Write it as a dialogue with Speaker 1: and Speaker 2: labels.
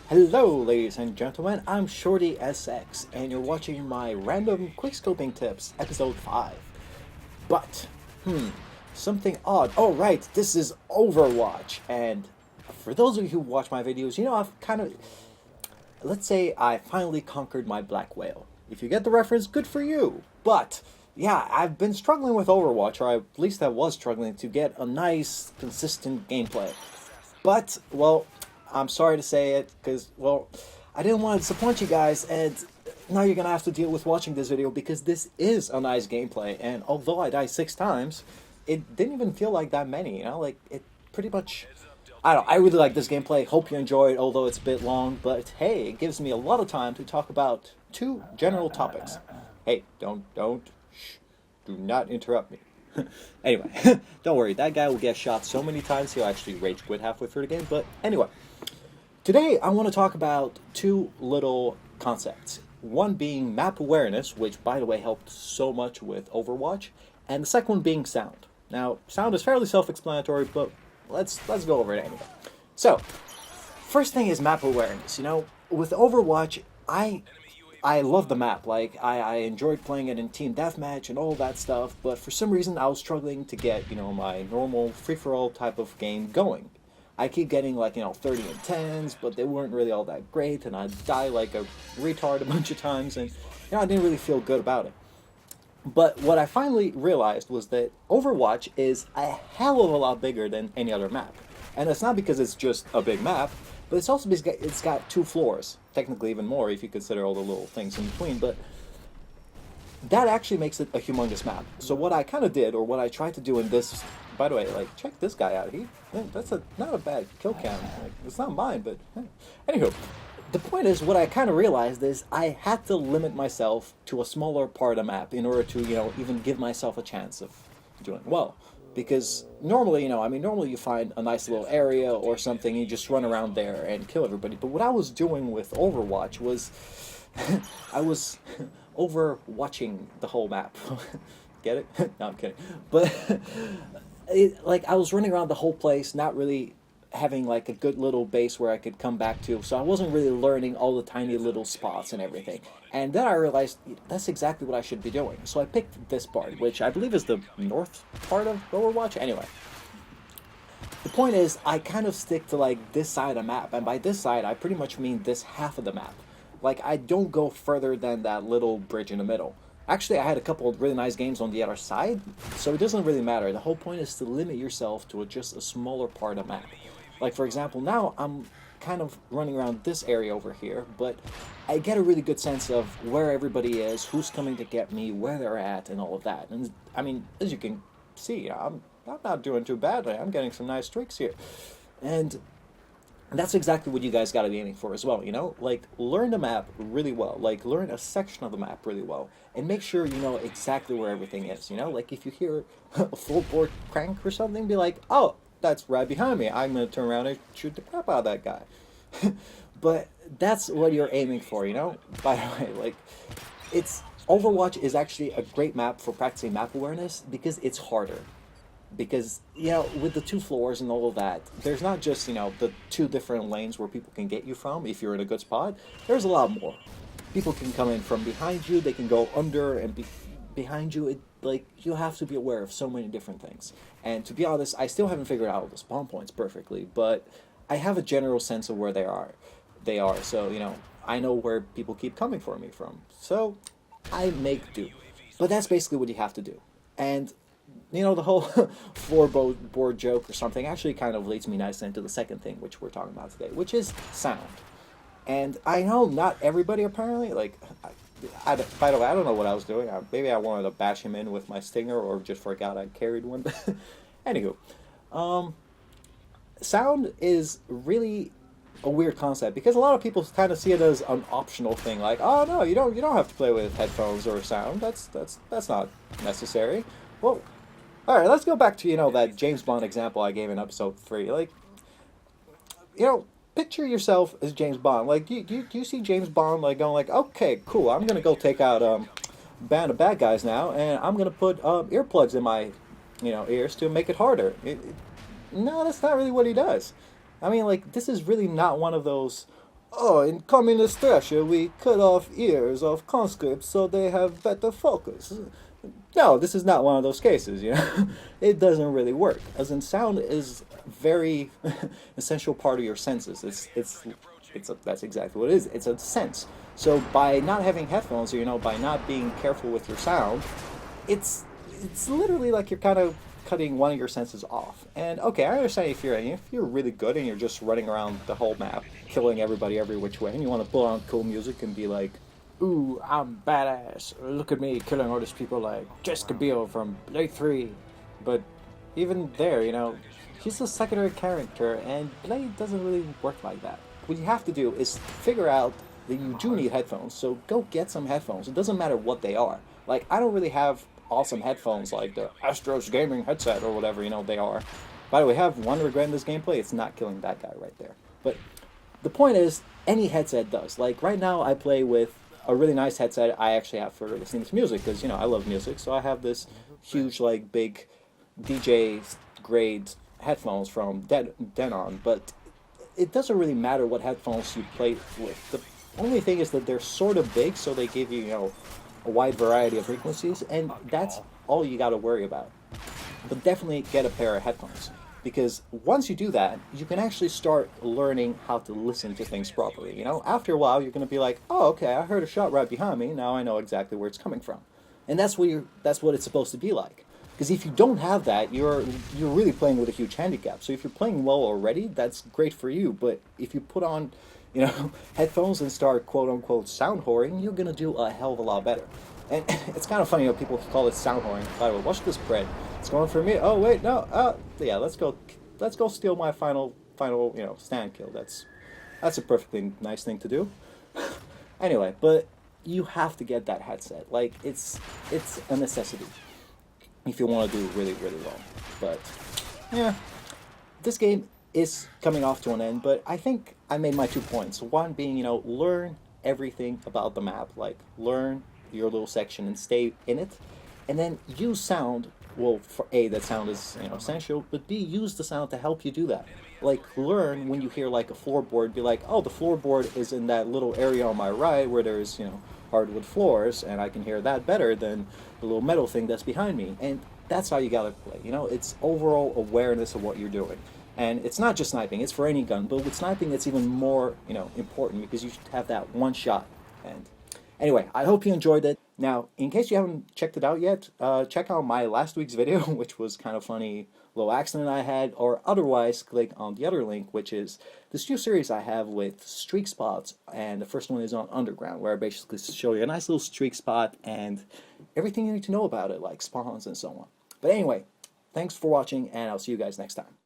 Speaker 1: Hello, ladies and gentlemen, I'm Shorty SX, and you're watching my random quickscoping tips, episode 5. But, something odd. Oh, right, this is Overwatch, and for those of you who watch my videos, I've kind of. Let's say I finally conquered my black whale. If you get the reference, good for you. But, yeah, I've been struggling with Overwatch, or at least I was struggling to get a nice, consistent gameplay. But, well, I'm sorry to say it, because, well, I didn't want to disappoint you guys, and now you're gonna have to deal with watching this video, because this is a nice gameplay, and although I died 6 times, it didn't even feel like that many, like, it pretty much... I really like this gameplay, hope you enjoy it, although it's a bit long, but hey, it gives me a lot of time to talk about two general topics. Hey, shh, do not interrupt me. Anyway, don't worry, that guy will get shot so many times he'll actually rage quit halfway through the game, but anyway. Today, I want to talk about two little concepts. One being map awareness, which, by the way, helped so much with Overwatch, and the second one being sound. Now, sound is fairly self-explanatory, but let's go over it anyway. So, first thing is map awareness. With Overwatch, I love the map. Like, I enjoyed playing it in team deathmatch and all that stuff, but for some reason I was struggling to get, my normal free-for-all type of game going. I keep getting, 30 and 10s, but they weren't really all that great, and I'd die like a retard a bunch of times, and, I didn't really feel good about it. But what I finally realized was that Overwatch is a hell of a lot bigger than any other map. And it's not because it's just a big map, but it's also because it's got 2 floors. Technically even more if you consider all the little things in between, but that actually makes it a humongous map. So what I kind of did, or what I tried to do in this... By the way, check this guy out. That's not a bad kill cam. It's not mine, but... Anywho, the point is, what I kind of realized is I had to limit myself to a smaller part of the map in order to, even give myself a chance of doing well. Because normally, normally you find a nice little area or something, and you just run around there and kill everybody. But what I was doing with Overwatch was... I was overwatching the whole map. Get it? No, I'm kidding. But, I was running around the whole place, not really having, a good little base where I could come back to. So I wasn't really learning all the tiny little spots and everything. And then I realized that's exactly what I should be doing. So I picked this part, which I believe is the north part of Overwatch. Anyway. The point is, I kind of stick to, this side of the map. And by this side, I pretty much mean this half of the map. I don't go further than that little bridge in the middle. Actually, I had a couple of really nice games on the other side, so it doesn't really matter. The whole point is to limit yourself to just a smaller part of the map. For example, now I'm kind of running around this area over here, but I get a really good sense of where everybody is, who's coming to get me, where they're at, and all of that. And, as you can see, I'm not doing too badly. I'm getting some nice streaks here. And that's exactly what you guys got to be aiming for as well, learn the map really well, learn a section of the map really well, and make sure you know exactly where everything is, if you hear a full board crank or something, be like, oh, that's right behind me, I'm going to turn around and shoot the crap out of that guy. But that's what you're aiming for, by the way, Overwatch is actually a great map for practicing map awareness, because it's harder. Because, with the 2 floors and all of that, there's not just, the 2 different lanes where people can get you from if you're in a good spot. There's a lot more. People can come in from behind you, they can go under and behind you. You'll have to be aware of so many different things. And to be honest, I still haven't figured out the spawn points perfectly, but I have a general sense of where they are. So, I know where people keep coming for me from. So, I make do. But that's basically what you have to do. And... the whole floorboard joke or something actually kind of leads me nicely into the second thing, which we're talking about today, which is sound. And I know not everybody apparently, by the way, I don't know what I was doing. Maybe I wanted to bash him in with my stinger, or just forgot I carried one. Anywho, sound is really a weird concept, because a lot of people kind of see it as an optional thing, oh no, you don't have to play with headphones or sound. That's not necessary. Well, alright, let's go back to, that James Bond example I gave in episode 3. Picture yourself as James Bond. Do you see James Bond, going okay, cool, I'm gonna go take out, a band of bad guys now, and I'm gonna put, earplugs in my, ears to make it harder. No, that's not really what he does. This is really not one of those oh, in communist Russia, we cut off ears of conscripts so they have better focus. No, this is not one of those cases, you know? It doesn't really work. As in, sound is a very essential part of your senses. That's exactly what it is. It's a sense. So by not having headphones, or, you know, by not being careful with your sound, it's it's literally like you're kind of cutting one of your senses off. And okay, I understand if you're really good and you're just running around the whole map, killing everybody every which way, and you want to pull on cool music and be like, "Ooh, I'm badass! Look at me killing all these people like Jessica Biel from Blade 3." But even there, you know, she's a secondary character, and Blade doesn't really work like that. What you have to do is figure out that you do need headphones, so go get some headphones. It doesn't matter what they are. Like, I don't really have awesome headphones like the Astros gaming headset or whatever, you know, they are. By the way, I have one regret in this gameplay, it's not killing that guy right there. But the point is, any headset does. Like, right now I play with a really nice headset I actually have for listening to music, because, you know, I love music, so I have this huge, like, big DJ grade headphones from Denon, but it doesn't really matter what headphones you play with. The only thing is that they're sort of big, so they give you, you know, a wide variety of frequencies, and that's all you got to worry about. But definitely get a pair of headphones, because once you do that, you can actually start learning how to listen to things properly. You know, after a while, you're going to be like, "Oh, okay, I heard a shot right behind me. Now I know exactly where it's coming from," and that's what it's supposed to be like. Because if you don't have that, you're really playing with a huge handicap. So if you're playing well already, that's great for you. But if you put on, you know, headphones and start quote unquote sound whoring, you're gonna do a hell of a lot better. And it's kind of funny how people call it sound whoring. By the way, watch this bread. It's going for me. Oh wait, no. Yeah, let's go steal my final you know stand kill. That's a perfectly nice thing to do. Anyway, but you have to get that headset. Like it's a necessity if you want to do really, really well. But yeah, this game is coming off to an end, but I think I made my 2 points. One being, you know, learn everything about the map, like learn your little section and stay in it, and then use sound. Well, for A, that sound is, you know, essential, but B, use the sound to help you do that. Like learn when you hear like a floorboard, be like, oh, the floorboard is in that little area on my right where there's, you know, hardwood floors, and I can hear that better than the little metal thing that's behind me. And that's how you gotta play. You know, it's overall awareness of what you're doing. And it's not just sniping, it's for any gun, but with sniping it's even more, you know, important because you should have that one shot. And anyway, I hope you enjoyed it. Now, in case you haven't checked it out yet, check out my last week's video, which was kind of funny little accident I had, or otherwise click on the other link, which is this new series I have with streak spots, and the first one is on Underground, where I basically show you a nice little streak spot and everything you need to know about it, like spawns and so on. But anyway, thanks for watching, and I'll see you guys next time.